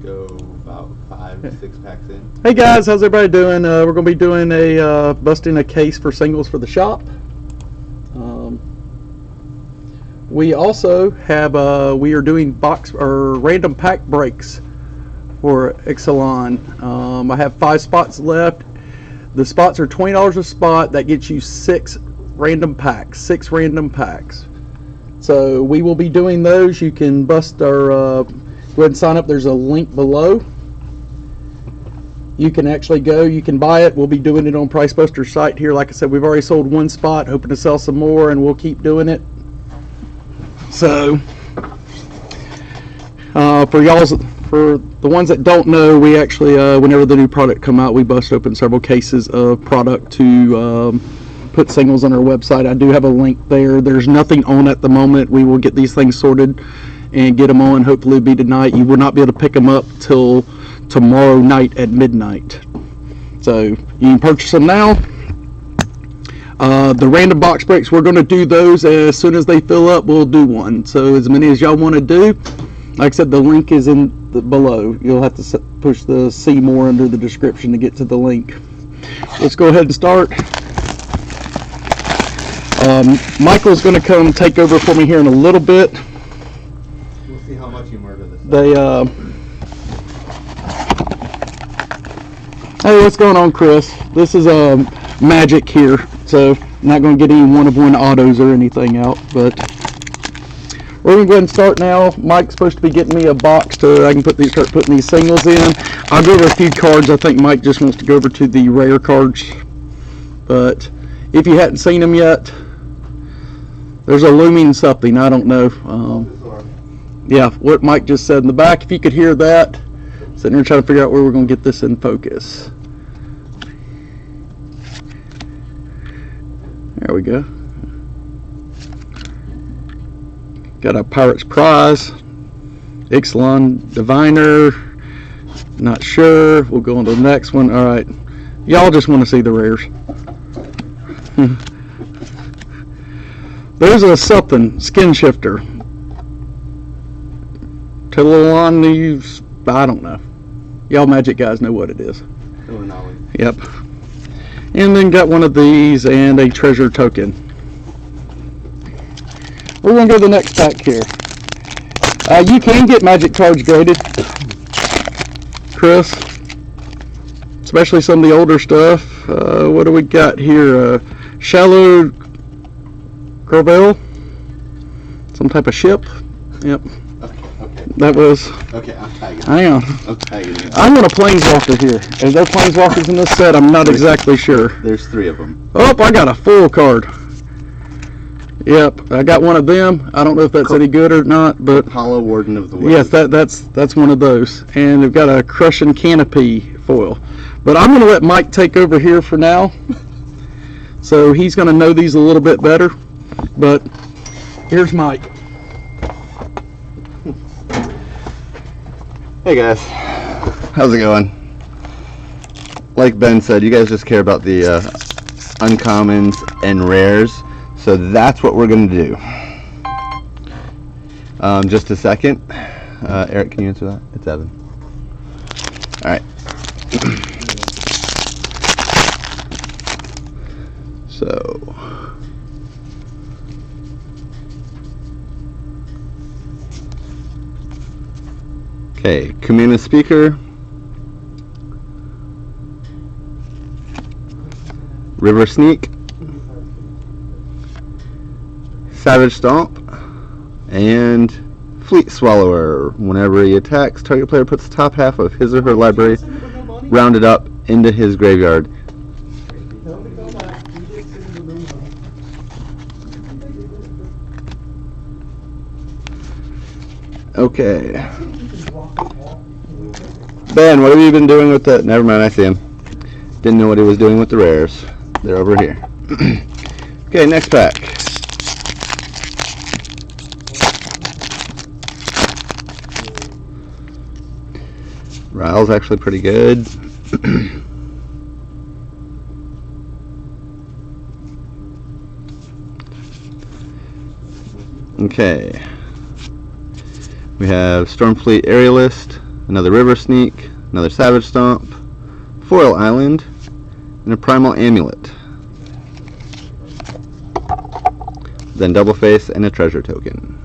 go about 5-6 packs in. Hey guys, how's everybody doing? We're going to be doing a busting a case for singles for the shop. We also have we are doing box or random pack breaks for Ixalan. I have 5 spots left. The spots are $20 a spot. That gets you 6 random packs. So we will be doing those. You can bust our go ahead and sign up. There's a link below. You can actually go, you can buy it. We'll be doing it on Price Buster's site here. Like I said, we've already sold 1 spot, hoping to sell some more, and we'll keep doing it. So for the ones that don't know, we actually whenever the new product come out, we bust open several cases of product to put singles on our website. I do have a link there. There's nothing on at the moment. We will get these things sorted and get them on. Hopefully it'll be tonight. You will not be able to pick them up till tomorrow night at midnight. So you can purchase them now. The random box breaks, we're going to do those as soon as they fill up. We'll do one. So as many as y'all want to do, like I said, the link is in below. You'll have to push the see more under the description to get to the link. Let's go ahead and start. Michael's going to come take over for me here in a little bit. We'll see how much you murder this. Hey, what's going on, Chris? This is magic here, so I'm not going to get any one-of-one autos or anything out, but we're going to go ahead and start now. Mike's supposed to be getting me a box so I can start putting these singles in. I'll go over a few cards. I think Mike just wants to go over to the rare cards, but if you hadn't seen them yet, there's a looming something. I don't know. Yeah, what Mike just said in the back. If you could hear that, sitting there trying to figure out where we're going to get this in focus. There we go. Got a Pirate's Prize, Ixalan Diviner. Not sure. We'll go on to the next one. All right, y'all just want to see the rares. There's a something skin shifter. Ixalan these, I don't know. Y'all magic guys know what it is. Illinois. Yep. And then got one of these and a treasure token. We're going to go to the next pack here. You can get magic cards graded, Chris, especially some of the older stuff. What do we got here? Shallow Gravel, some type of ship. Yep. Okay. That was. Okay, I'm tagging. I am. I'm tagging it. I want a planeswalker here. Is there planeswalkers in this set? I'm not exactly sure. There's 3 of them. Oh, I got a full card. Yep, I got one of them. I don't know if that's any good or not, but Hollow Warden of the Waves. yes, that's one of those. And we've got a Crushing Canopy foil. But I'm going to let Mike take over here for now. So he's going to know these a little bit better. But here's Mike. Hey guys, how's it going? Like Ben said, you guys just care about the uncommons and rares, so that's what we're going to do. Just a second. Eric, can you answer that? It's Evan. Alright. So okay, Community Speaker, River Sneak, Savage Stomp, and Fleet Swallower. Whenever he attacks, target player puts the top half of his or her library rounded up into his graveyard. Okay. Ben, what have you been doing with that? Never mind, I see him. Didn't know what he was doing with the rares. They're over here. Okay, next pack. Ryle's actually pretty good. Okay. We have Stormfleet Aerialist, another River Sneak, another Savage Stomp, Foil Island, and a Primal Amulet. Then Double Face and a Treasure Token.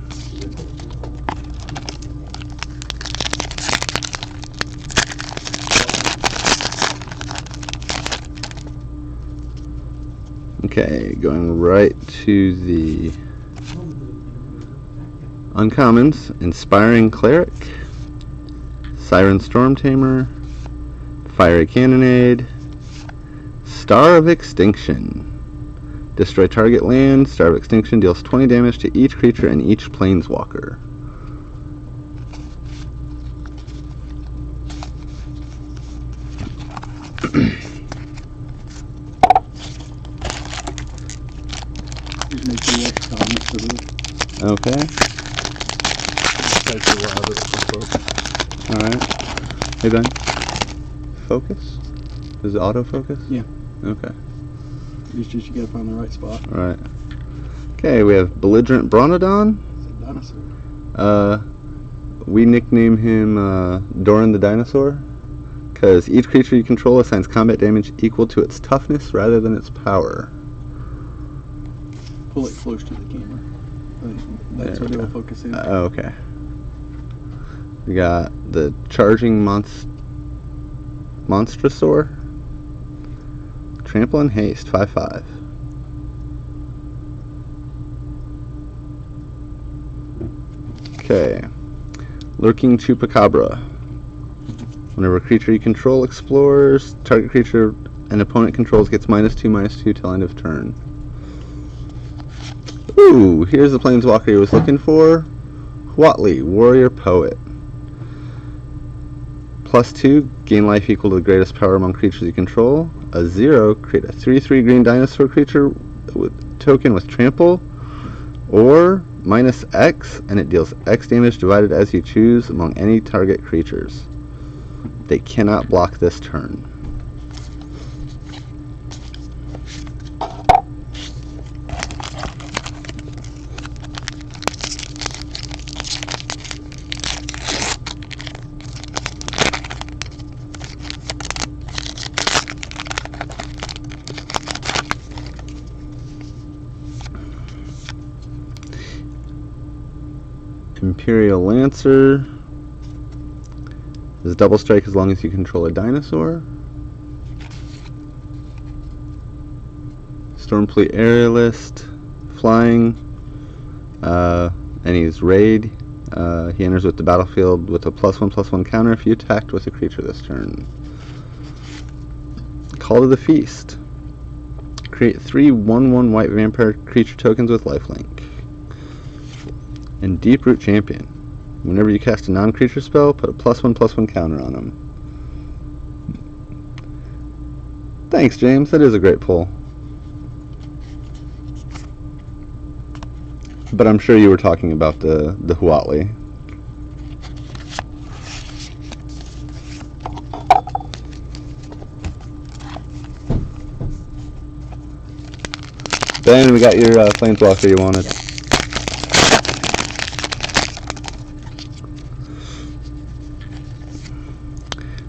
Okay, going right to the uncommons. Inspiring Cleric, Siren Storm Tamer, Fiery Cannonade, Star of Extinction. Destroy target land. Star of Extinction deals 20 damage to each creature and each planeswalker. Okay. Alright. Hey Ben. Focus? Is it autofocus? Yeah. Okay. It's just you gotta find the right spot. Alright. Okay, we have Belligerent Bronodon. It's a dinosaur. We nickname him Doran the Dinosaur because each creature you control assigns combat damage equal to its toughness rather than its power. Pull it close to the camera. That's what it will focus in. Okay. We got the Charging Monstrosaur. Trample and Haste, 5/5. Okay. Lurking Chupacabra. Whenever a creature you control explores, target creature an opponent controls gets -2/-2 till end of turn. Ooh, here's the planeswalker he was looking for. Huatli, Warrior Poet. +2, gain life equal to the greatest power among creatures you control. A 0, create a 3/3 green dinosaur creature with token with trample. Or -X, and it deals X damage divided as you choose among any target creatures. They cannot block this turn. Imperial Lancer is double strike as long as you control a dinosaur. Stormfleet Aerialist, flying, and he's raid. He enters with the battlefield with a +1/+1 counter if you attacked with a creature this turn. Call to the Feast. Create 3 1/1 white vampire creature tokens with lifelink. And Deeproot Champion. Whenever you cast a non-creature spell, put a +1/+1 counter on him. Thanks, James. That is a great pull. But I'm sure you were talking about the Huatli. Ben, we got your planeswalker you wanted.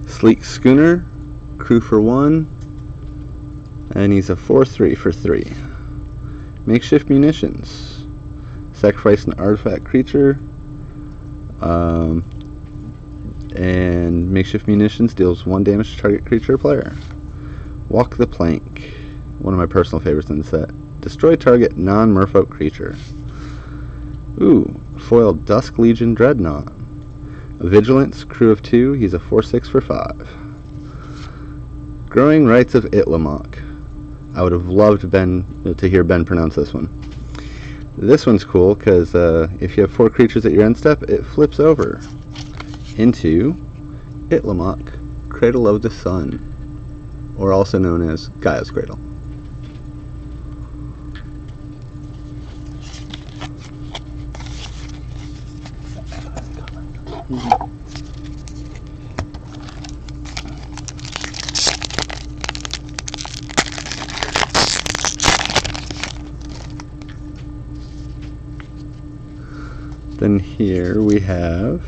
Sleek Schooner, crew for 1, and he's a 4/3 for 3. Makeshift Munitions. Sacrifice an artifact creature, and Makeshift Munitions deals 1 damage to target creature or player. Walk the Plank, one of my personal favorites in the set. Destroy target non-merfolk creature. Ooh, foil Dusk Legion Dreadnought. A Vigilance, crew of 2, he's a 4/6 for 5. Growing Rites of Itlamok. I would have loved to hear Ben pronounce this one. This one's cool because if you have 4 creatures at your end step, it flips over into Itlamok, Cradle of the Sun, or also known as Gaia's Cradle. Then here we have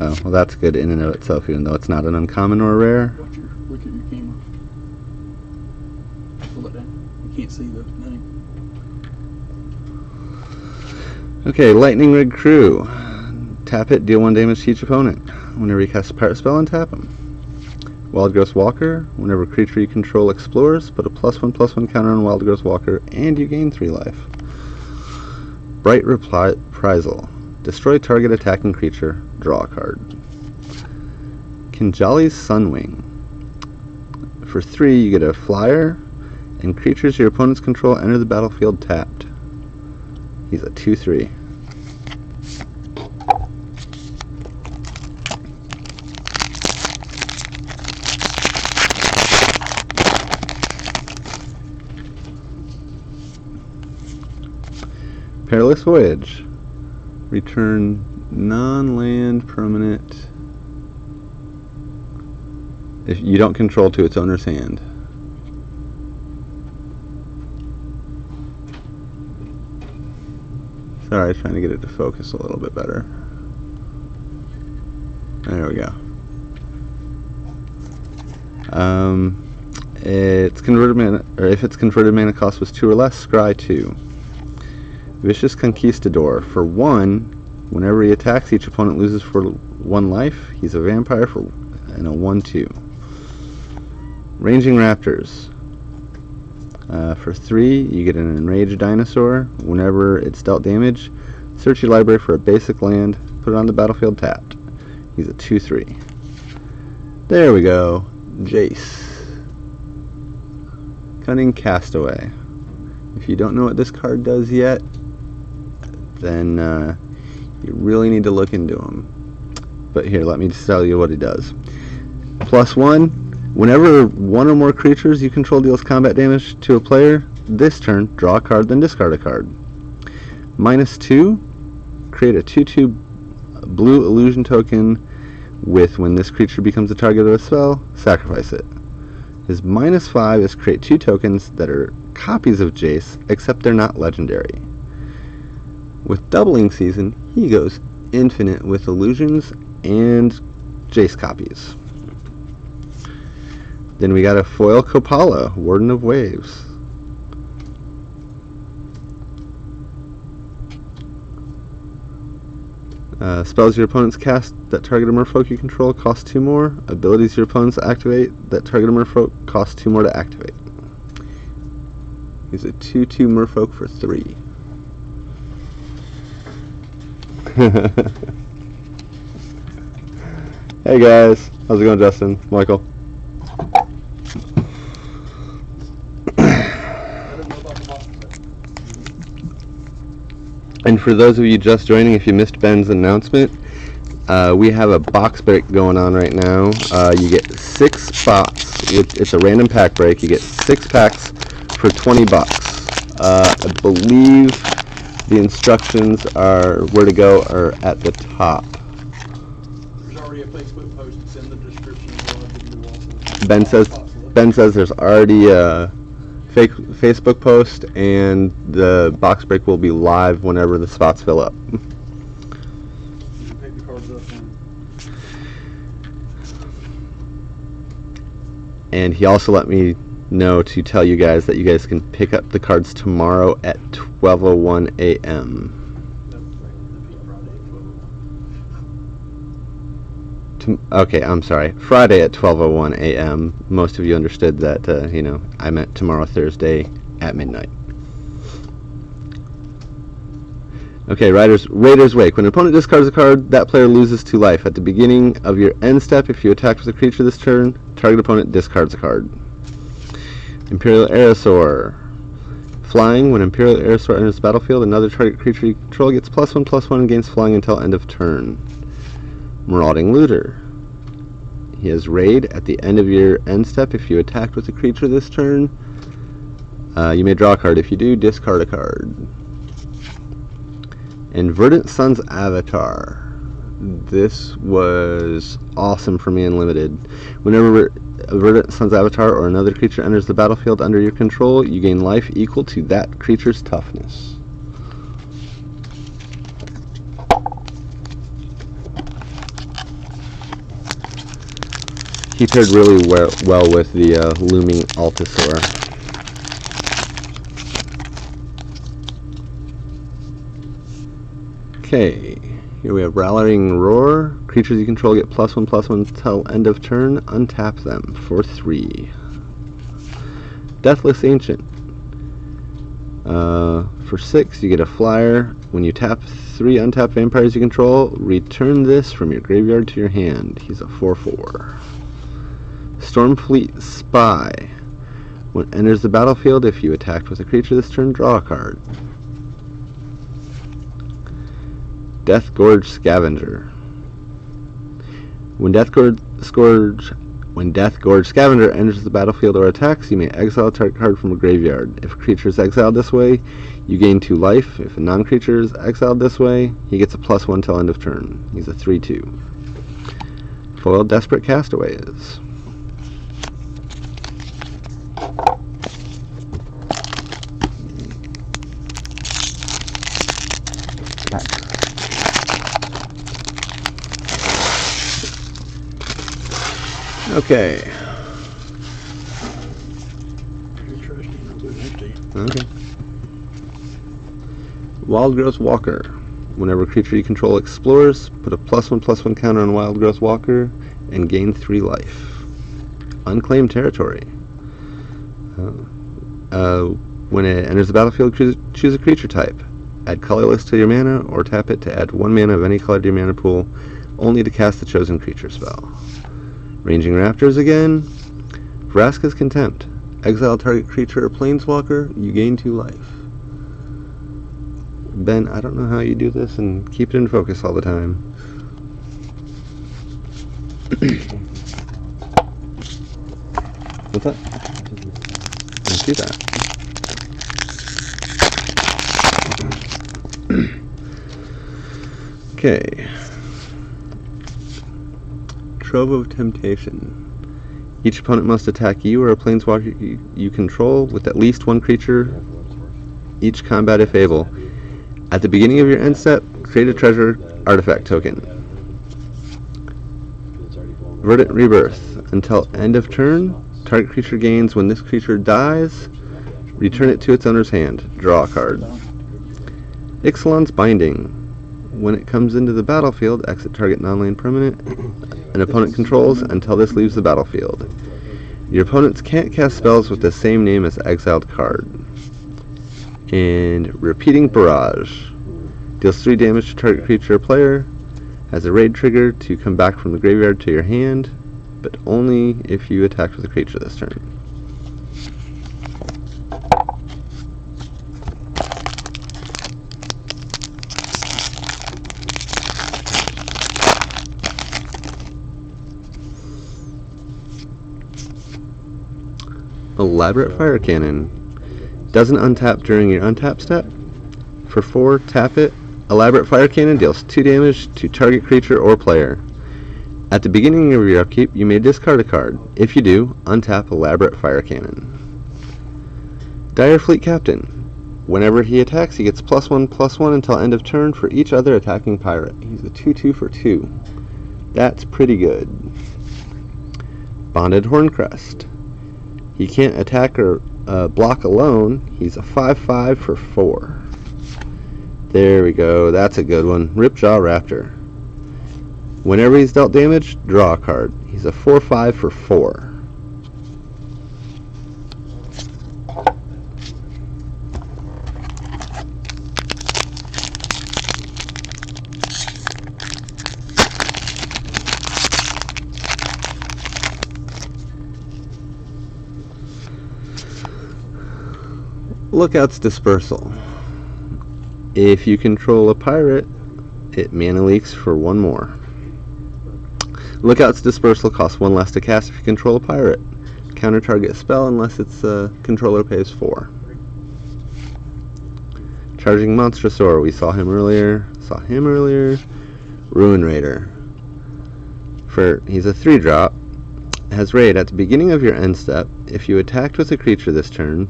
Oh, well, that's good in and of itself, even though it's not an uncommon or a rare. Look at your camera. Pull it down. You can't see the name. Okay, Lightning Rig Crew. Tap it, deal 1 damage to each opponent. Whenever you cast a pirate spell, untap him. Wild Growth Walker. Whenever a creature you control explores, put a +1/+1 counter on Wild Growth Walker, and you gain 3 life. Bright Reprisal. Destroy target attacking creature. Draw a card. Kinjali's Sunwing. For 3, you get a flyer, and creatures your opponents control enter the battlefield tapped. He's a 2/3. Perilous Voyage. Return non-land permanent if you don't control to its owner's hand. Sorry, trying to get it to focus a little bit better. There we go. Its converted mana, or if its converted mana cost was 2 or less, scry 2. Vicious Conquistador. For 1, whenever he attacks, each opponent loses for 1 life. He's a vampire and a 1/2. Ranging Raptors. For 3, you get an Enraged Dinosaur. Whenever it's dealt damage, search your library for a basic land, put it on the battlefield tapped. He's a 2/3. There we go. Jace. Cunning Castaway. If you don't know what this card does yet, then you really need to look into him. But here, let me just tell you what he does. +1, whenever 1 or more creatures you control deals combat damage to a player, this turn, draw a card, then discard a card. -2, create a 2/2 blue illusion token with when this creature becomes the target of a spell, sacrifice it. His -5 is create 2 tokens that are copies of Jace, except they're not legendary. With Doubling Season, he goes infinite with illusions and Jace copies. Then we got a foil Kopala, Warden of Waves. Spells your opponents cast that target a merfolk you control cost 2 more. Abilities your opponents activate that target a merfolk cost 2 more to activate. He's a 2/2 merfolk for 3. Hey guys, how's it going, Justin? Michael? And for those of you just joining, if you missed Ben's announcement, we have a box break going on right now. You get 6 spots. It's a random pack break. You get 6 packs for $20. I believe the instructions are where to go are at the top. There's already a Facebook post. It's in the description. Ben says there's already a fake Facebook post, and the box break will be live whenever the spots fill up. You can pick the cards up And he also let me know to tell you guys that you guys can pick up the cards tomorrow at 12:01 a.m. Okay, I'm sorry. Friday at 12:01 a.m. Most of you understood that, I meant tomorrow, Thursday, at midnight. Okay, Raiders Wake. When an opponent discards a card, that player loses 2 life. At the beginning of your end step, if you attack with a creature this turn, target opponent discards a card. Imperial Aerosaur. Flying. When Imperial Aerosaur enters the battlefield, another target creature you control gets +1/+1 and gains flying until end of turn. Marauding Looter. He has Raid. At the end of your end step, if you attacked with a creature this turn, you may draw a card. If you do, discard a card. And Verdant Sun's Avatar. This was awesome for me in Limited. Whenever Verdant Sun's Avatar or another creature enters the battlefield under your control, you gain life equal to that creature's toughness. He paired really well with the looming Altasaur. Okay, here we have Rallying Roar. Creatures you control get +1/+1 until end of turn. Untap them for 3. Deathless Ancient. For 6, you get a flyer. When you tap 3 untapped vampires you control, return this from your graveyard to your hand. He's a 4/4. Stormfleet Spy. When it enters the battlefield, if you attacked with a creature this turn, draw a card. Death Gorge Scavenger. When Death Gorge Scavenger enters the battlefield or attacks, you may exile a target card from a graveyard. If a creature is exiled this way, you gain 2 life. If a non-creature is exiled this way, he gets a +1 till end of turn. He's a 3/2. Foil Desperate Castaways. Okay. Okay. Wildgrowth Walker. Whenever a creature you control explores, put a +1/+1 counter on Wildgrowth Walker and gain 3 life. Unclaimed Territory. When it enters the battlefield, choose a creature type. Add colorless to your mana, or tap it to add 1 mana of any color to your mana pool, only to cast the chosen creature spell. Ranging Raptors again. Vraska's Contempt. Exile target creature or planeswalker, you gain 2 life. Ben, I don't know how you do this and keep it in focus all the time. What's that? I see that. Okay. Trove of Temptation. Each opponent must attack you or a planeswalker you control with at least 1 creature each combat if able. At the beginning of your end step, create a treasure artifact token. Verdant Rebirth. Until end of turn, target creature gains. When this creature dies, return it to its owner's hand. Draw a card. Ixalan's Binding. When it comes into the battlefield, exit target non-land permanent an opponent controls until this leaves the battlefield. Your opponents can't cast spells with the same name as exiled card. And Repeating Barrage. Deals 3 damage to target creature or player. Has a raid trigger to come back from the graveyard to your hand, but only if you attack with a creature this turn. Elaborate Fire Cannon. Doesn't untap during your untap step. For 4, tap it. Elaborate Fire Cannon deals 2 damage to target creature or player. At the beginning of your upkeep, you may discard a card. If you do, untap Elaborate Fire Cannon. Dire Fleet Captain. Whenever he attacks, he gets +1/+1 until end of turn for each other attacking pirate. He's a 2/2 for 2. That's pretty good. Bonded Horncrest. He can't attack or block alone. He's a 5/5 for 4. There we go. That's a good one. Ripjaw Raptor. Whenever he's dealt damage, draw a card. He's a 4/5 for 4. Lookout's Dispersal. If you control a pirate, it mana leaks for 1 more. Lookout's Dispersal costs 1 less to cast if you control a pirate. Counter target spell unless its controller pays 4. Charging Monstrosaur. We saw him earlier. Ruin Raider. He's a 3-drop. Has raid. At the beginning of your end step, if you attacked with a creature this turn,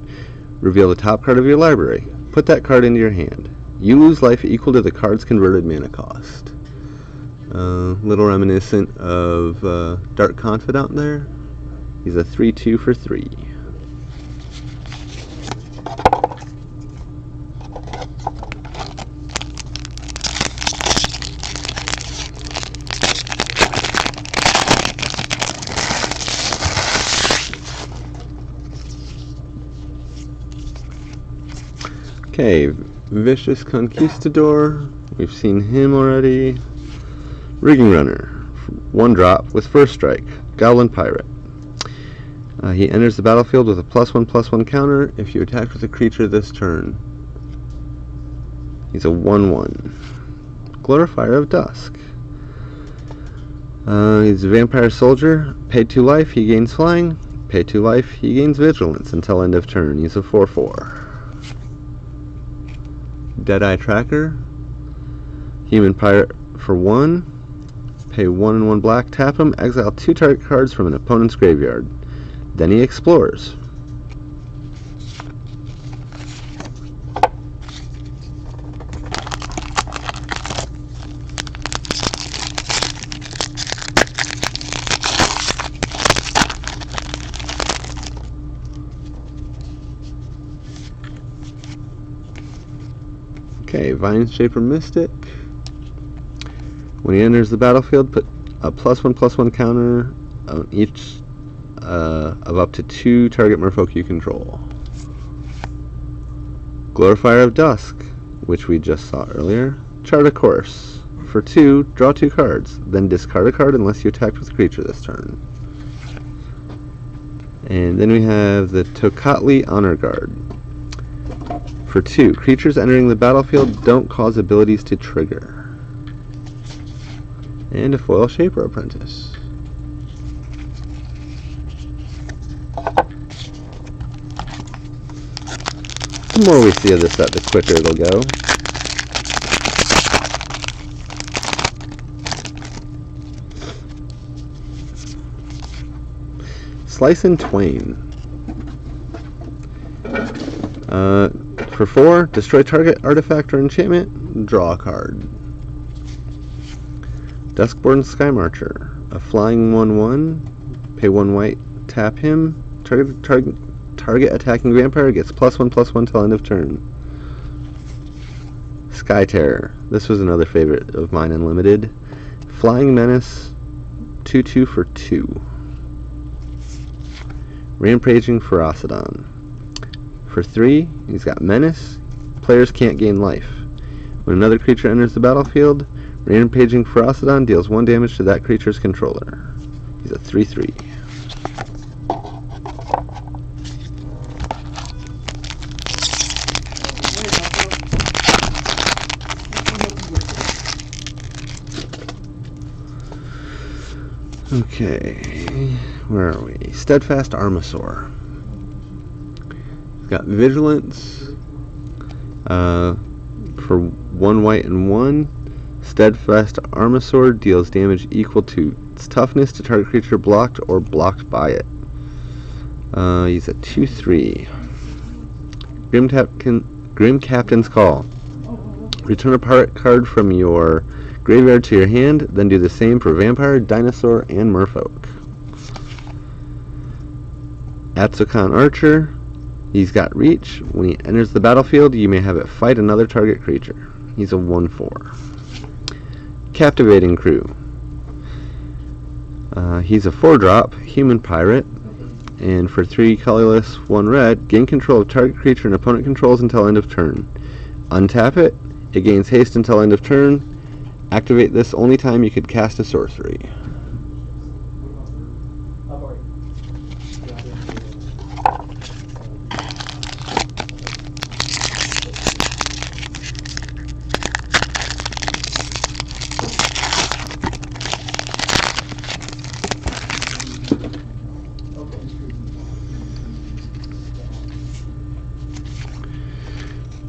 reveal the top card of your library. Put that card into your hand. You lose life equal to the card's converted mana cost. Little reminiscent of Dark Confidant there. He's a 3/2 for 3. Okay, Vicious Conquistador. We've seen him already. Rigging Runner. 1 drop with first strike. Goblin Pirate. He enters the battlefield with a +1/+1 counter if you attack with a creature this turn. He's a 1/1. Glorifier of Dusk. He's a vampire soldier. Pay 2 life, he gains flying. Pay 2 life, he gains vigilance until end of turn. He's a 4/4. Deadeye Tracker. Human pirate for 1. Pay 1 and 1 black, tap him, exile 2 target cards from an opponent's graveyard. Then he explores. Okay, Vineshaper Mystic. When he enters the battlefield, put a +1/+1 counter on each of up to 2 target merfolk you control. Glorifier of Dusk, which we just saw earlier. Chart a course. For 2, draw 2 cards, then discard a card unless you attacked with a creature this turn. And then we have the Tocatli Honor Guard. For 2, creatures entering the battlefield don't cause abilities to trigger. And a Foil Shaper Apprentice. The more we see of this set, the quicker it'll go. Slice and Twain. For 4, destroy target artifact or enchantment, draw a card. Duskborn Skymarcher, a flying 1/1, pay 1 white, tap him, target attacking vampire gets +1/+1 till end of turn. Sky Terror, this was another favorite of mine in Limited. Flying Menace, 2/2 for 2. Rampaging Ferocidon. For 3, he's got Menace. Players can't gain life. When another creature enters the battlefield, Rampaging Ferocidon deals 1 damage to that creature's controller. He's a 3/3. Okay, where are we? Steadfast Armasaur. He's got Vigilance. For 1 white and 1, Steadfast Armasaur deals damage equal to its toughness to target creature blocked or blocked by it. He's a 2/3. Grim Captain's Call. Return a pirate card from your graveyard to your hand, then do the same for Vampire, Dinosaur, and Merfolk. Atsukan Archer. He's got Reach. When he enters the battlefield, you may have it fight another target creature. He's a 1/4. Captivating Crew. He's a 4-drop, human pirate, and for 3 colorless, 1 red, gain control of target creature and opponent controls until end of turn. Untap it, it gains haste until end of turn. Activate this only time you could cast a sorcery.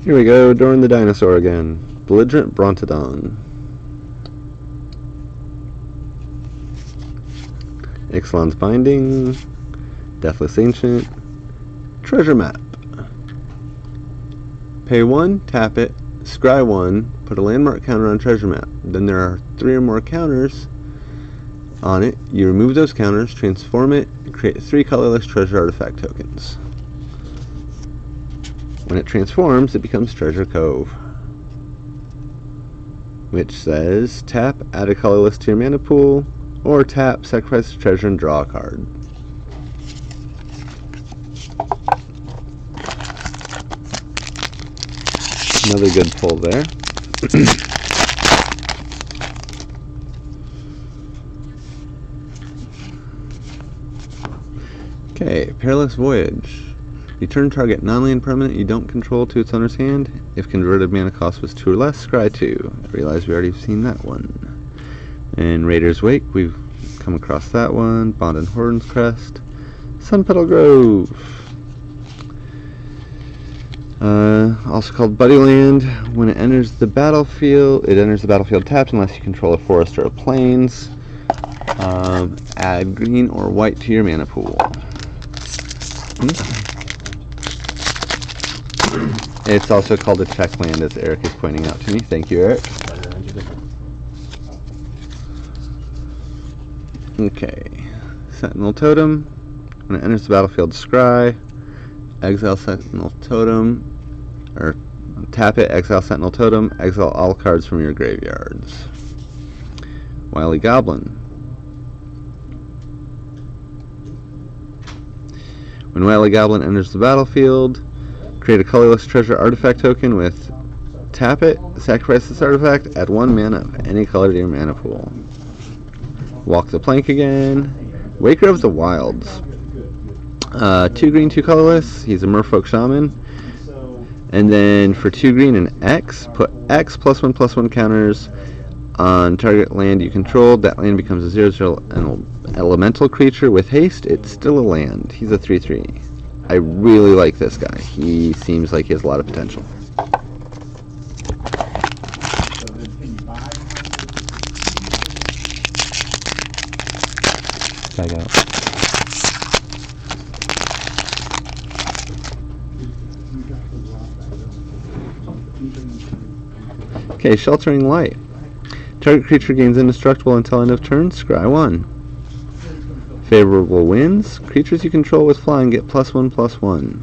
Here we go, Dorn the Dinosaur again. Belligerent Brontodon. Ixalan's Binding. Deathless Ancient. Treasure Map. Pay 1, tap it, scry 1, put a landmark counter on treasure map. Then there are 3 or more counters on it. You remove those counters, transform it, create 3 colorless treasure artifact tokens. When it transforms, it becomes Treasure Cove, which says tap, add a colorless to your mana pool, or tap, sacrifice a treasure and draw a card. Another good pull there. Okay, Perilous Voyage. Return target non-land permanent you don't control to its owner's hand. If converted mana cost was 2 or less, scry 2. I realize we already seen that one. In Raider's Wake, we've come across that one. Bond and Horton's Crest. Sunpetal Grove. Also called Buddyland. When it enters the battlefield, tapped unless you control a forest or a plains. Add green or white to your mana pool. It's also called a check land, as Eric is pointing out to me. Thank you, Eric. Okay. Sentinel Totem. When it enters the battlefield, scry. Exile Sentinel Totem. Or tap it, exile Sentinel Totem. Exile all cards from your graveyards. Wily Goblin. When Wily Goblin enters the battlefield, create a colorless treasure artifact token with tap it, sacrifice this artifact, add 1 mana of any color to your mana pool. Walk the Plank again. Waker of the Wilds. 2 green, 2 colorless. He's a Merfolk Shaman. And then for 2 green and X, put X +1/+1 counters on target land you control. That land becomes a 0/0 elemental creature with haste. It's still a land. He's a 3/3. I really like this guy. He seems like he has a lot of potential. Tag out. Okay, Sheltering Light. Target creature gains indestructible until end of turn. Scry 1. Favorable winds. Creatures you control with flying get +1/+1.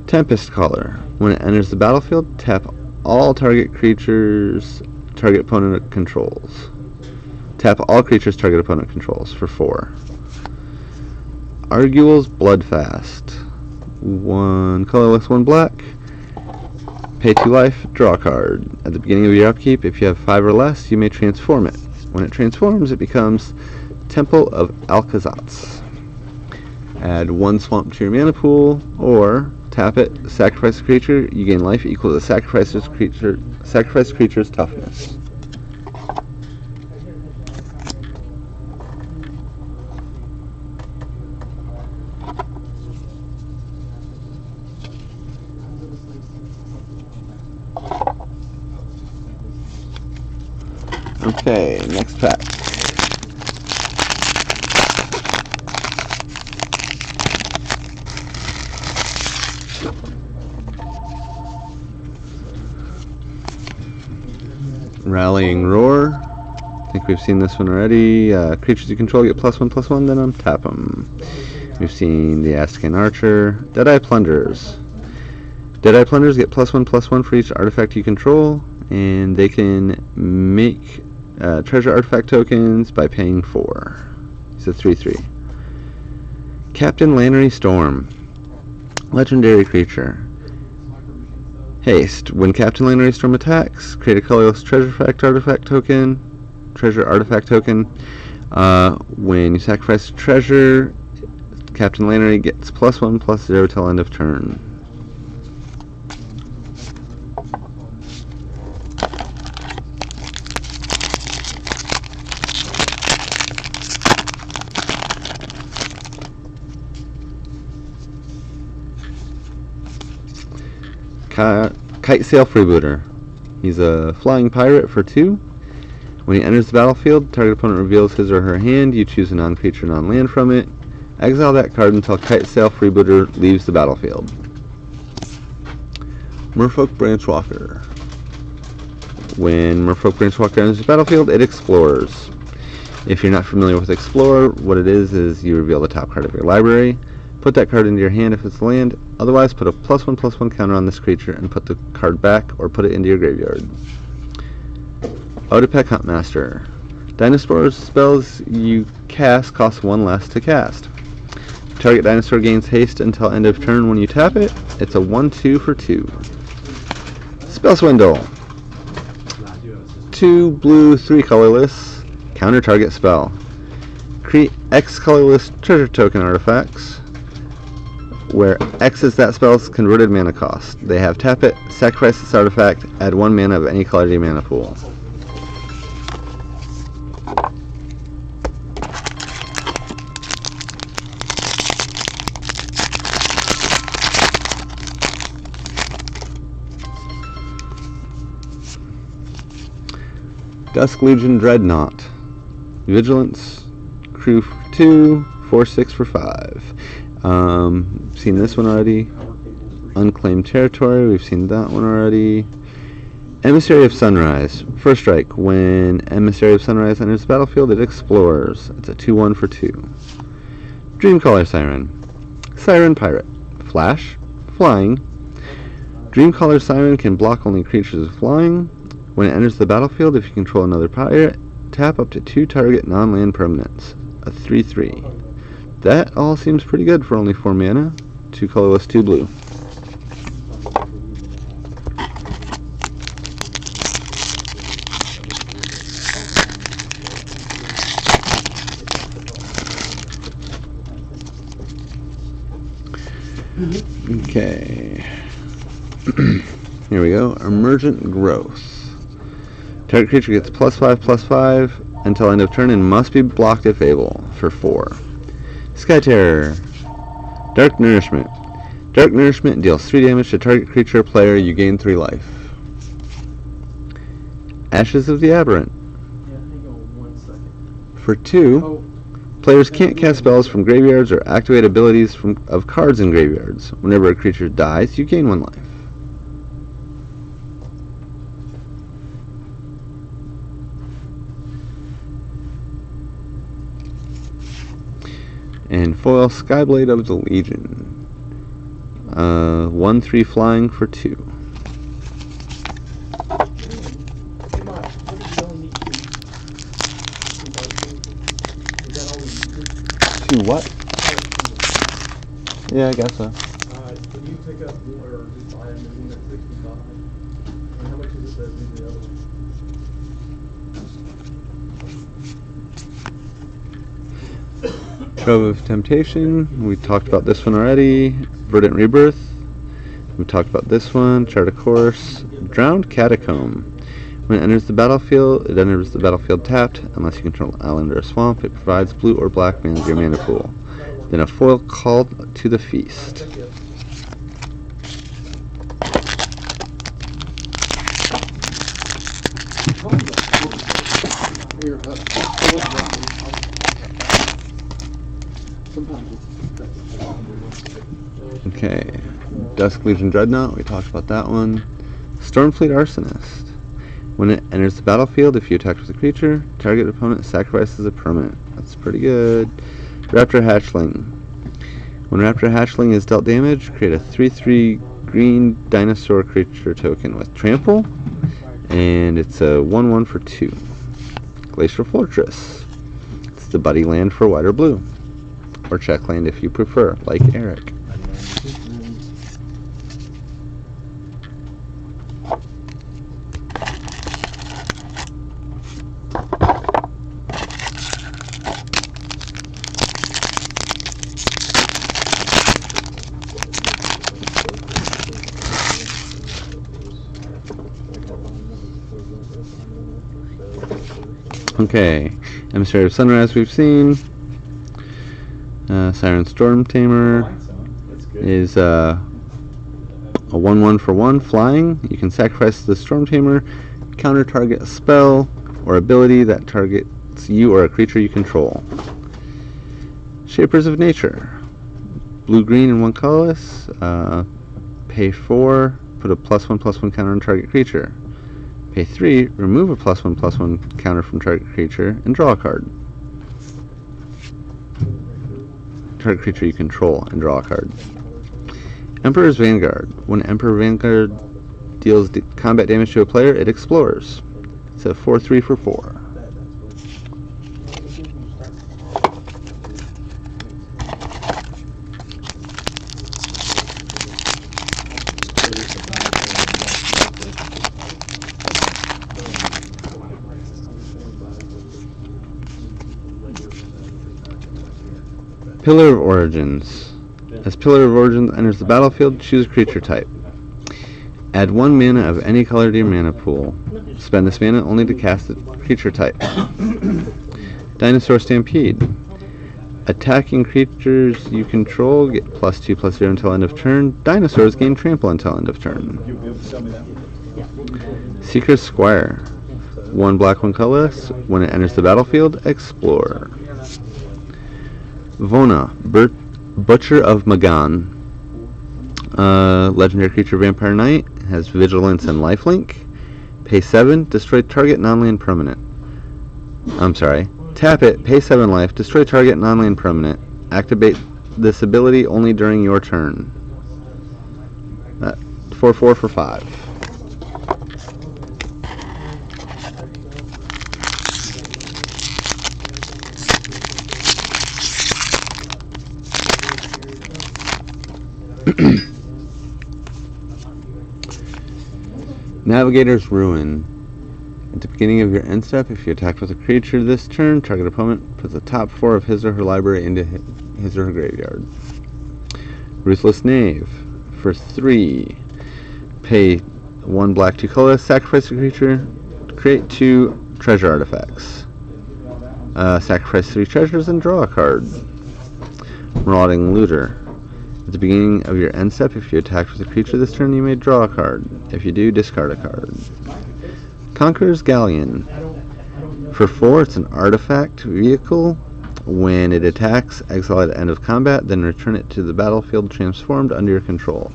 Tempest Caller. When it enters the battlefield, tap all target creatures target opponent controls. Tap all creatures target opponent controls for 4. Arguel's Bloodfast. 1 colorless, 1 black. Pay 2 life, draw a card. At the beginning of your upkeep, if you have 5 or less, you may transform it. When it transforms, it becomes Temple of Alcazatz. Add 1 swamp to your mana pool, or tap it, sacrifice a creature, you gain life equal to the sacrificed creature's toughness. Okay, next pack. Rallying Roar. I think we've seen this one already. Creatures you control get +1/+1, then untap them. We've seen the Aztecan Archer. Deadeye Plunderers. Deadeye Plunderers get +1/+1 for each artifact you control, and they can make treasure artifact tokens by paying 4. It's a 3/3. Captain Lannery Storm. Legendary creature. Haste. When Captain Lannery Storm attacks, create a colorless treasure artifact token. When you sacrifice a treasure, Captain Lannery gets +1/+0 till end of turn. Kite Sail Freebooter. He's a flying pirate for 2. When he enters the battlefield, target opponent reveals his or her hand. You choose a non-creature, non-land from it. Exile that card until Kite Sail Freebooter leaves the battlefield. Merfolk Branchwalker. When Merfolk Branchwalker enters the battlefield, it explores. If you're not familiar with Explore, what it is you reveal the top card of your library. Put that card into your hand if it's land. Otherwise, put a +1/+1 counter on this creature and put the card back or put it into your graveyard. Odipek Huntmaster. Dinosaur spells you cast cost 1 less to cast. Target dinosaur gains haste until end of turn when you tap it. It's a 1/2 for 2. Spell Swindle. 2 blue, 3 colorless. Counter target spell. Create X colorless treasure token artifacts, where X is that spell's converted mana cost. They have tap it, sacrifice this artifact, add 1 mana of any color to your mana pool. Dusk Legion Dreadnought. Vigilance, crew 2, 4/6 for 5. Seen this one already. Unclaimed Territory, we've seen that one already. Emissary of Sunrise. First strike. When Emissary of Sunrise enters the battlefield, it explores. It's a 2/1 for 2. Dreamcaller Siren. Siren Pirate. Flash. Flying. Dreamcaller Siren can block only creatures with flying. When it enters the battlefield, if you control another pirate, tap up to 2 target non-land permanents. A 3/3. That all seems pretty good for only 4 mana. 2 colorless, 2 blue. Okay. Here we go. Emergent Growth. Target creature gets +5/+5 until end of turn and must be blocked if able for 4. Sky Terror. Dark Nourishment. Dark Nourishment deals 3 damage to target creature or player. You gain 3 life. Ashes of the Aberrant. For 2, players can't cast spells from graveyards or activate abilities of cards in graveyards. Whenever a creature dies, you gain 1 life. And foil Skyblade of the Legion. 1/3 flying for 2. 2 what? Yeah, I guess so. Can you pick up or just buy them in at 65? And how much is it that do the other one? Trove of Temptation. We talked about this one already. Verdant Rebirth. We talked about this one. Chart of Course. Drowned Catacomb. When it enters the battlefield, it enters the battlefield tapped. Unless you control an island or a swamp, it provides blue or black mana to your mana pool. Then a foil Called to the Feast. Okay, Dusk Legion Dreadnought, we talked about that one. Stormfleet Arsonist. When it enters the battlefield, if you attack with a creature, target opponent sacrifices a permanent. That's pretty good. Raptor Hatchling. When Raptor Hatchling is dealt damage, create a 3/3 green dinosaur creature token with Trample, and it's a 1/1 for 2. Glacial Fortress. It's the buddy land for white or blue. Or check land if you prefer, like Eric. Okay, Emissary of Sunrise we've seen. Siren Storm Tamer is a 1/1 for 1 flying. You can sacrifice the Storm Tamer, counter target a spell or ability that targets you or a creature you control. Shapers of Nature. Blue, green, and 1 colorless. Pay 4, put a +1/+1 counter on target creature. Pay 3, remove a +1/+1 counter from target creature, and draw a card. Target creature you control, and draw a card. Emperor's Vanguard. When Emperor Vanguard deals combat damage to a player, it explores. It's a 4/3 for 4. Pillar of Origins. As Pillar of Origins enters the battlefield, choose a creature type. Add 1 mana of any color to your mana pool. Spend this mana only to cast the creature type. Dinosaur Stampede. Attacking creatures you control get +2/+0 until end of turn. Dinosaurs gain trample until end of turn. Seeker's Squire. 1 black, 1 colorless. When it enters the battlefield, explore. Vona, Butcher of Magan. Legendary creature Vampire Knight. Has Vigilance and Lifelink. Pay 7, destroy target non-land permanent. I'm sorry. Tap it, pay 7 life, destroy target non-land permanent. Activate this ability only during your turn. 4/4 for 5. Navigator's Ruin. At the beginning of your end step, if you attack with a creature this turn, target opponent puts the top 4 of his or her library into his or her graveyard. Ruthless Knave. For 3, pay 1 black, 2 colorless, sacrifice a creature, create 2 treasure artifacts. Sacrifice 3 treasures and draw a card. Marauding Looter. At the beginning of your end step, if you attack with a creature this turn, you may draw a card. If you do, discard a card. Conqueror's Galleon. For 4, it's an artifact vehicle. When it attacks, exile it at end of combat, then return it to the battlefield transformed under your control.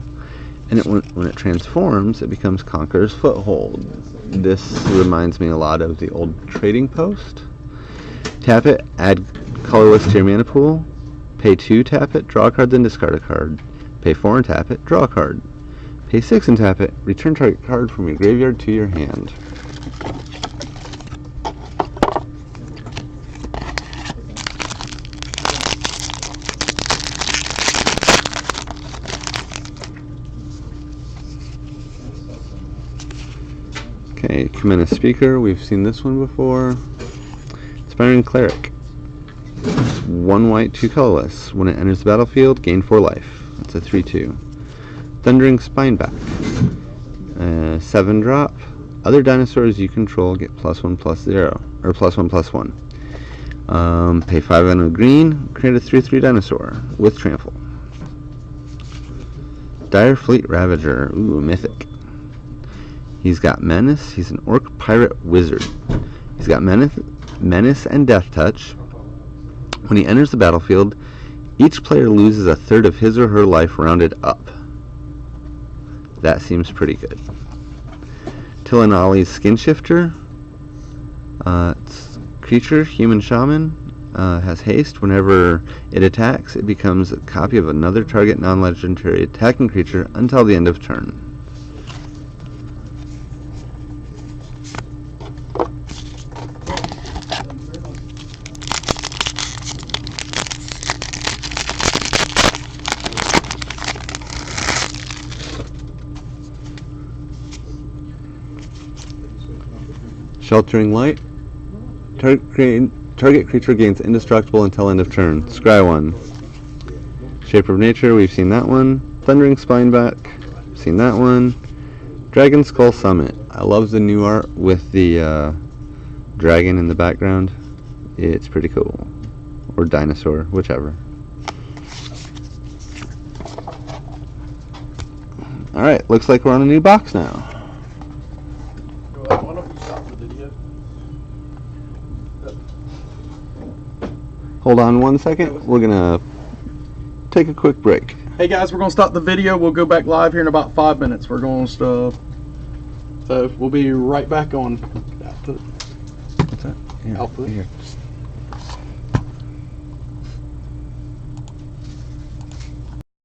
And when it transforms, it becomes Conqueror's Foothold. This reminds me a lot of the old trading post. Tap it, add colorless to your mana pool. Pay 2, tap it, draw a card, then discard a card. Pay 4 and tap it, draw a card. Pay 6 and tap it, return target card from your graveyard to your hand. Okay, Kamina Speaker, we've seen this one before. Inspiring Cleric. 1 white, 2 colorless. When it enters the battlefield, gain 4 life. That's a 3/2. Thundering Spineback. 7 drop. Other dinosaurs you control get +1/+0, or +1/+1. Pay 5 and a green. Create a 3/3 dinosaur with trample. Dire Fleet Ravager. Ooh, mythic. He's got Menace. He's an Orc Pirate Wizard. He's got Menace and Death Touch. When he enters the battlefield, each player loses a third of his or her life rounded up. That seems pretty good. Tilanali's Skin Shifter. It's creature, human shaman. Has haste. Whenever it attacks, it becomes a copy of another target non-legendary attacking creature until the end of turn. Sheltering Light. Target creature gains indestructible until end of turn. Scry 1. Shaper of Nature, we've seen that one. Thundering Spineback, seen that one. Dragon Skull Summit. I love the new art with the dragon in the background. It's pretty cool. Or dinosaur, whichever. Alright, looks like we're on a new box now. Hold on 1 second. We're going to take a quick break. Hey guys, we're gonna stop the video. We'll go back live here in about 5 minutes. We're gonna stop. So we'll be right back on output. What's that? Here, Output. Here, just